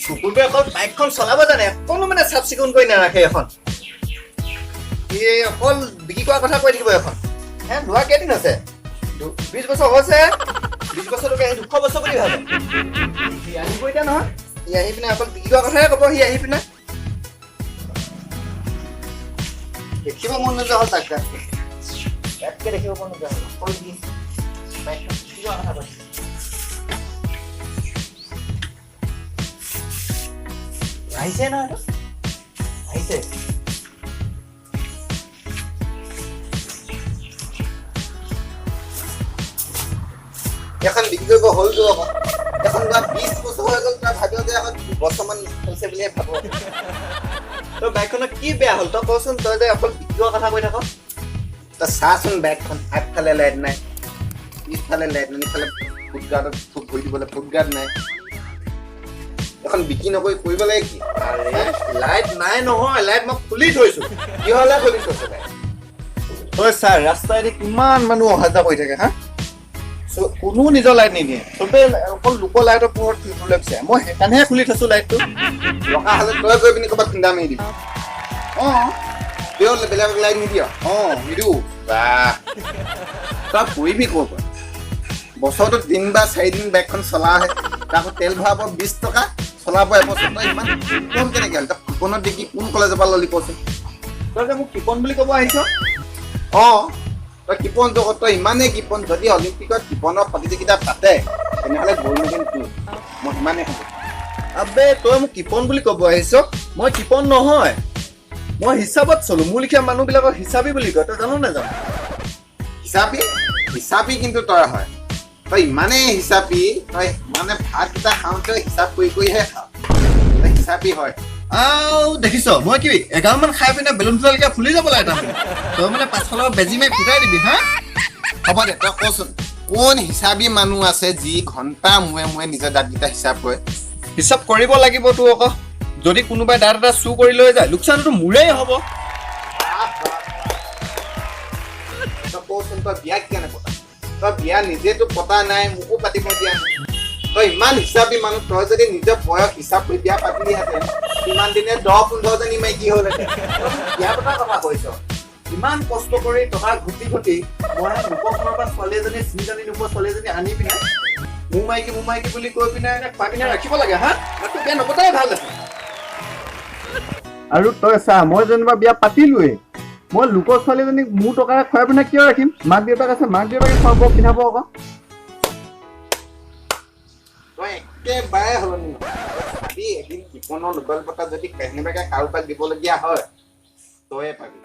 কুকুৰটোৱে অকল বাইকখন চলাব জানে, অকণো মানে চাফ চিকুণ কৰি নাৰাখে এখন। এই অকল বিক্ৰী কৰাৰ কথা কৈ থাকিব এখন। লোৱা কেইদিন আছে? 20 বছৰ হৈছে। 20 বছৰলৈকে আহি 200 বছৰ বুলি ভাবে। সি আহিব এতিয়া নহয়, সি আহি পিনে অকল বিক্ৰী কৰাৰ কথাহে ক'ব। সি আহি পিনে দেখিব মন নোযোৱা হ'ল তাক। ইয়াতকৈ দেখিব মন নোযোৱা হ'ল। অকল বাইকখন বিক্ৰী কৰাৰ কথা কৈছে। আহিছে না আহিছে। এখন বিক্ৰী কৰিব হ'লতো আকৌ। এখন 20 বছৰ হৈ গ'ল, তই ভাবিব যে এখন 2 বছৰমান হৈছে বুলিয়ে ভাব। তই বাইকখনত কি বেয়া হ'ল তই কচোন? তই যে অকল বিক্ৰী কৰাৰ কথা কৈ থাক। তই চাচোন বাইকখন, আগফালে লাইট নাই, পিছফালে লাইট নাই, ইফালে ফুটগাৰ্ডত ভৰি দিবলৈ ফুটগাৰ্ড নাই। এখন বিক্ৰী নকৰি কৰিব লাগে কি? লাইট নাই নহয়, লাইট মই খুলি থৈছো। কিহলে খুলি থৈছো লাইট? তই চা ৰাস্তাইদি কিমান মানুহ অহা যোৱা কৰি থাকে। কোনো নিজৰ লাইট নিদিয়ে, চবেই অকল লোকৰ লাইটৰ পোহৰত ফুৰিবলৈ বিচাৰে। মই সেইকাৰণেহে খুলি থৈছো লাইটটো। ৰখা হ'লে তই গৈ পিনি ক'ৰবাত খুন্দা মাৰি দিবি। বেলেগ লাইট নিদিয়? নিদিওঁ। তই কৰিবি ক'ৰ পৰা? বছৰটোত 3 বা 4 দিন বাইকখন চলাহে, আকৌ তেল ভৰাব 20 টকা, চলাব এবছৰ। তই ইমান কৃপন কেনেকে হ'ল? তই কৃপনত দেখি কোন কলেজৰ পৰা ললি কচোন? তই যে মোক কৃপন বুলি ক'ব আহিছ? তই কৃপন জগত, তই ইমানেই কৃপন। যদি অলিম্পিকত কৃপনৰ প্ৰতিযোগিতা পাতে তেনেহ'লে গ'ল্ড মেডেল তোৰ। মই সিমানেই হ'ব। আবে তই মোক কৃপন বুলি ক'ব আহিছ? মই কৃপন নহয়, মই হিচাপত চলো। মোৰ লিখীয়া মানুহবিলাকক হিচাপী বুলি কয়। তই জানো নাজানো? হিচাপী কিন্তু তই হয়। তই ইমানেই হিচাপী, তই মানে ভাতকেইটা খাওঁতে হিচাপ কৰি কৰিহে খাৱ। তই হিচাপী হয়। দেখিছ মই কি 11 মান খাই পিনে বেলুন ফুটালকে ফুলি যাব লাগে তাৰমানে। তই মানে পাছফালৰ বেজি মাৰি ফুটাই দিবি। হ'ব দে, তই কচোন কোন হিচাপী মানুহ আছে যি ঘণ্টা মূৰে মূৰে নিজৰ দাঁতকেইটা হিচাপ কৰে? হিচাপ কৰিব লাগিব তোৰ আকৌ। যদি কোনোবাই দাঁত এটা চুৰ কৰি লৈ যায়, লোকচানটো মোৰেই হ'ব। তই কচোন তই বিয়া কেনে পতা? তই বিয়া নিজেতো পতা নাই, মোকো পাতিব দিয়া নাই। তই ইমান হিচাপী মানুহ, তই যদি নিজৰ বয়স হিচাপ কৰি বিয়া পাতিলিহেঁতেন, ইমান দিনে 10-15 জনী মাইকী হ'লহেঁতেন। বিয়া পতাৰ কথা কৈছ? ইমান কষ্ট কৰি টকা ঘটি ঘটি মই লোকৰ ঘৰৰ পৰা ছোৱালী এজনী, চিনি নোপোৱা ছোৱালী এজনী আনি পিনে মোৰ মাইকী বুলি কৈ পিনে খুৱাই পিনে ৰাখিব লাগে। তোৰ বিয়া নপতাই ভাল আছে। আৰু তই চা, মই যেনিবা বিয়া পাতিলোৱেই, মই লোকৰ ছোৱালীজনীক মোৰ টকাৰে খুৱাই পিনে কিয় ৰাখিম? মাক দেউতাক আছে, মাক দেউতাকে খুৱাব পিন্ধাব আকৌ। তই একেবাৰে সলনি নহয়। এদিন কৃপনৰ লোকেল পতা যদি কেনেবাকে কাৰোবাক দিবলগীয়া হয়, তয়ে পাবি।